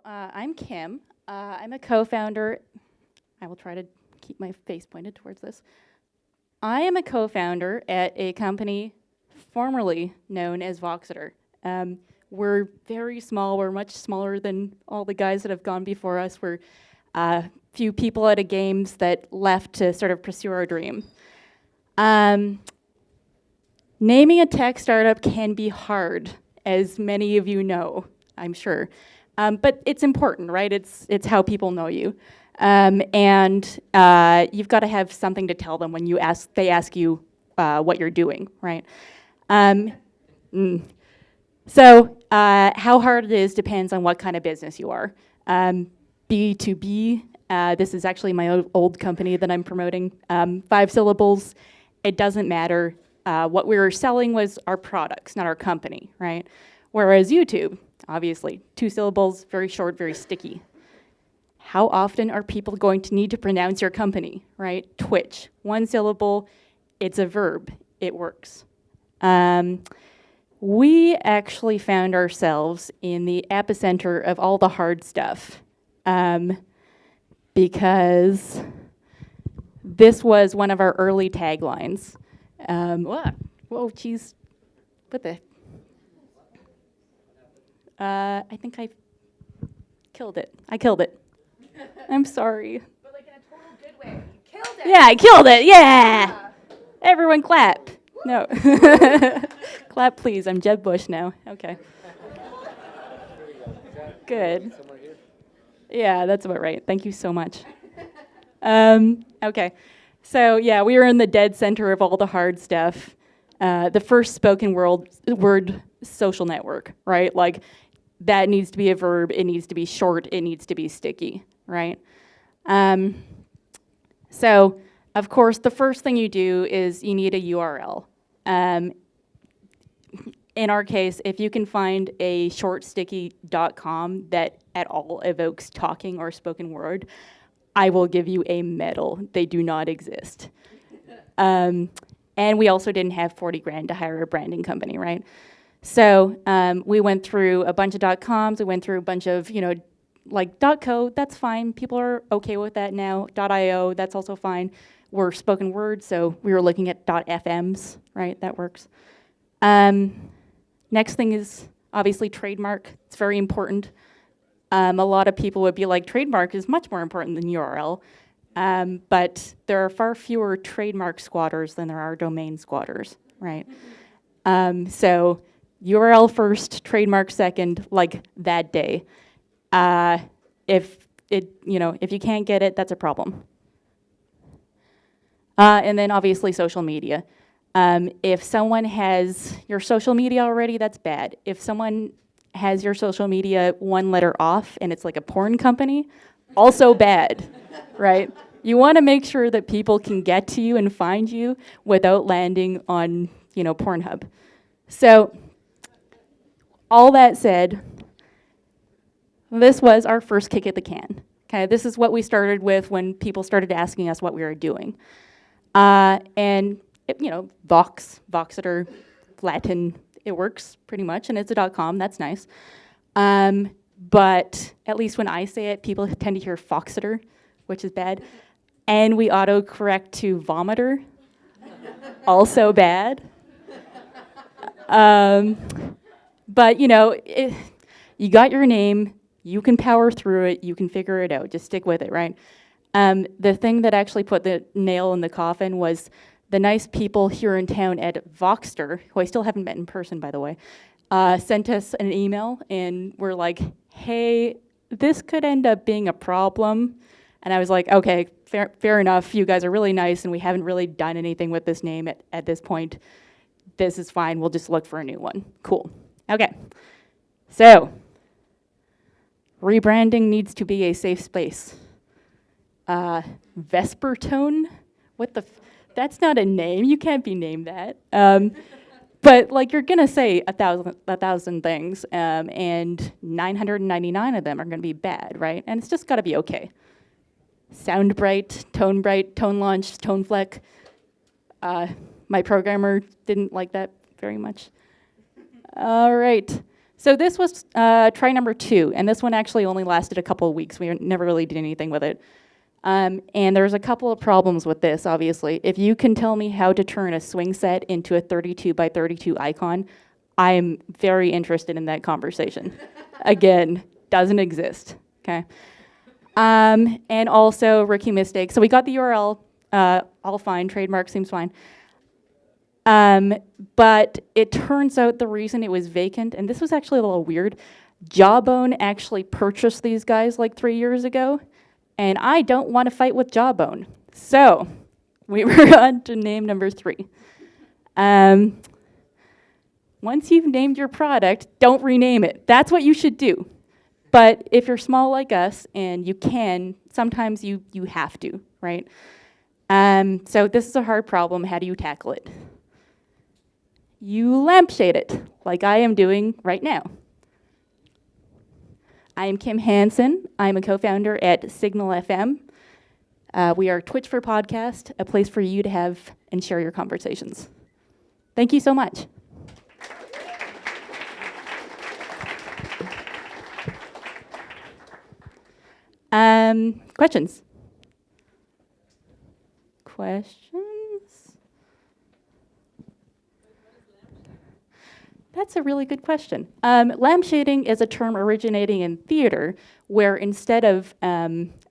I'm Kim. I'm a co-founder. I will try to keep my face pointed towards this. I am a co-founder at a company formerly known as Voxeter. We're very small. We're much smaller than all the guys that have gone before us. We're a few people out of games that left to sort of pursue our dream. Naming a tech startup can be hard, as many of you know, I'm sure. But it's important, right? It's how people know you. And you've got to have something to tell them when they ask you what you're doing, right? So how hard it is depends on what kind of business you are. B2B, this is actually my old company that I'm promoting. 5 syllables, it doesn't matter. What we were selling was our products, not our company, right? Whereas YouTube, obviously, 2 syllables, very short, very sticky. How often are people going to need to pronounce your company, right? Twitch, 1 syllable, it's a verb, it works. We actually found ourselves in the epicenter of all the hard stuff because this was one of our early taglines. Whoa, geez, what the? I think I killed it. I'm sorry. But like in a total good way. You killed it. Yeah, I killed it. Yeah. Everyone clap. No. Clap, please. I'm Jeb Bush now. Okay. Good. Yeah, that's about right. Thank you so much. Okay. So yeah, we were in the dead center of all the hard stuff. The first spoken word social network, right? Like that needs to be a verb. It needs to be short. It needs to be sticky, right? So of course, the first thing you do is you need a URL. In our case, if you can find a short sticky.com that at all evokes talking or spoken word, I will give you a medal. They do not exist. And we also didn't have 40 grand to hire a branding company, right? So we went through a bunch of .coms. We went through a bunch of, like .co, that's fine. People are okay with that now. .io, that's also fine. We're spoken word, so we were looking at .fms, right? That works. Next thing is obviously trademark. It's very important. A lot of people would be like, trademark is much more important than URL. But there are far fewer trademark squatters than there are domain squatters, right? So URL first, trademark second, like that day. If you can't get it, that's a problem. And then obviously social media. If someone has your social media already, that's bad. If someone has your social media 1 letter off and it's like a porn company, also bad, right? You want to make sure that people can get to you and find you without landing on, Pornhub. So, all that said, this was our first kick at the can. Okay, this is what we started with when people started asking us what we were doing. And, Voxeter, Latin, it works pretty much, and it's a .com, that's nice. But at least when I say it, people tend to hear Foxeter, which is bad. And we autocorrect to vomiter, also bad. But, you got your name, you can power through it, you can figure it out, just stick with it, right? The thing that actually put the nail in the coffin was the nice people here in town at Voxter, who I still haven't met in person, by the way, sent us an email and were like, hey, this could end up being a problem. And I was like, okay, fair enough. You guys are really nice and we haven't really done anything with this name at this point. This is fine. We'll just look for a new one. Cool. Okay. So, rebranding needs to be a safe space. Vespertone? What the? That's not a name. You can't be named that. But like you're gonna say a thousand things, and 999 of them are gonna be bad, right? And it's just gotta be okay. Sound bright, tone launch, tone fleck. My programmer didn't like that very much. All right. So this was try number 2, and this one actually only lasted a couple of weeks. We never really did anything with it. And there's a couple of problems with this, obviously. If you can tell me how to turn a swing set into a 32 by 32 icon, I am very interested in that conversation. Again, doesn't exist, okay? And also, rookie mistake. So we got the URL, all fine, trademark seems fine. But it turns out the reason it was vacant, and this was actually a little weird, Jawbone actually purchased these guys like 3 years ago, and I don't want to fight with Jawbone. So we were on to name number 3. Once you've named your product, don't rename it. That's what you should do. But if you're small like us and you can, sometimes you have to, right? So this is a hard problem. How do you tackle it? You lampshade it, like I am doing right now. I am Kim Hansen. I'm a co-founder at Signal FM. We are Twitch for Podcast, a place for you to have and share your conversations. Thank you so much. Questions? Questions? That's a really good question. Lampshading is a term originating in theater, where instead of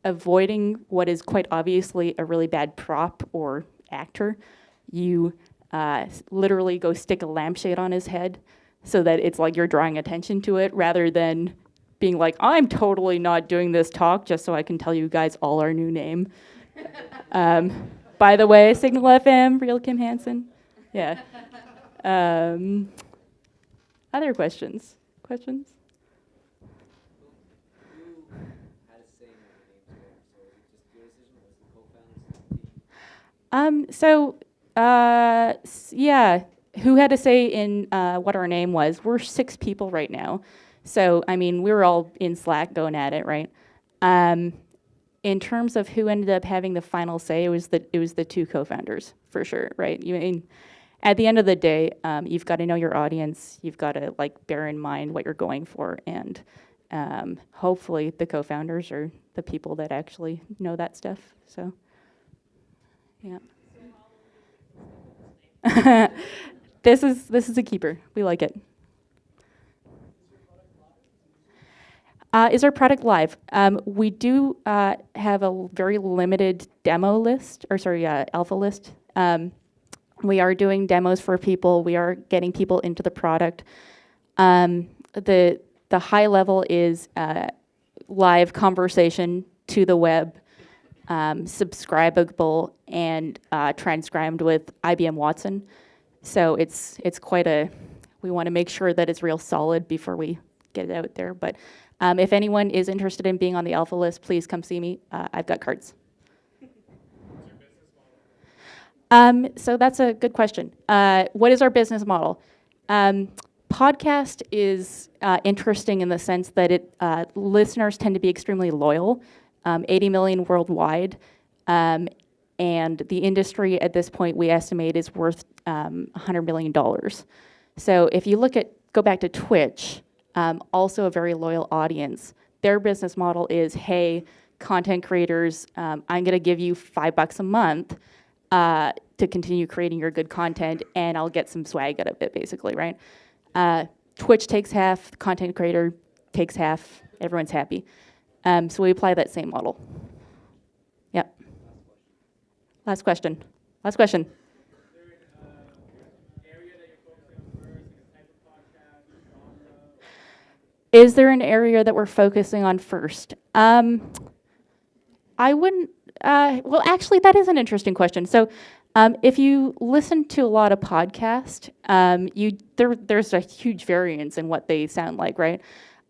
avoiding what is quite obviously a really bad prop or actor, you literally go stick a lampshade on his head so that it's like you're drawing attention to it, rather than being like, I'm totally not doing this talk just so I can tell you guys all our new name. By the way, Signal FM, real Kim Hansen. Yeah. Other questions? Questions? Yeah, who had to say in what our name was? We're 6 people right now. So, I mean, we were all in Slack going at it, right? In terms of who ended up having the final say, it was the 2 co-founders, for sure, right? At the end of the day, you've got to know your audience. You've got to bear in mind what you're going for, and hopefully the co-founders are the people that actually know that stuff. So, yeah. This is a keeper. We like it. Is our product live? We do have a very limited demo list, alpha list. We are doing demos for people. We are getting people into the product. The high level is live conversation to the web, subscribable, and transcribed with IBM Watson. So it's quite we want to make sure that it's real solid before we get it out there. But if anyone is interested in being on the alpha list, please come see me. I've got cards. So that's a good question. What is our business model? Podcast is interesting in the sense that listeners tend to be extremely loyal, 80 million worldwide, and the industry at this point we estimate is worth $100 million. So if you go back to Twitch, also a very loyal audience. Their business model is, hey, content creators, I'm going to give you $5 a month to continue creating your good content, and I'll get some swag out of it, basically, right? Twitch takes half, the content creator takes half, everyone's happy. So we apply that same model. Yep. Last question. Last question. Is there an area that we're focusing on first? I wouldn't, well, actually, that is an interesting question. So if you listen to a lot of podcasts, there's a huge variance in what they sound like, right?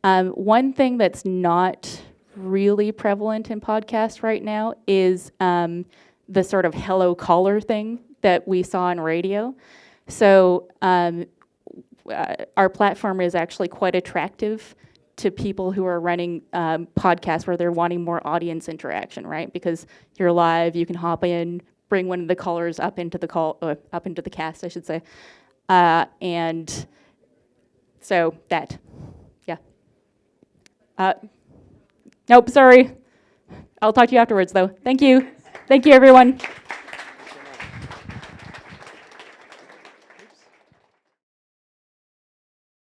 One thing that's not really prevalent in podcasts right now is the sort of hello caller thing that we saw on radio. So our platform is actually quite attractive to people who are running podcasts where they're wanting more audience interaction, right? Because you're live, you can hop in, bring one of the callers up into the cast, I should say, and so that. Nope, sorry. I'll talk to you afterwards, though. Thank you. Thank you, everyone.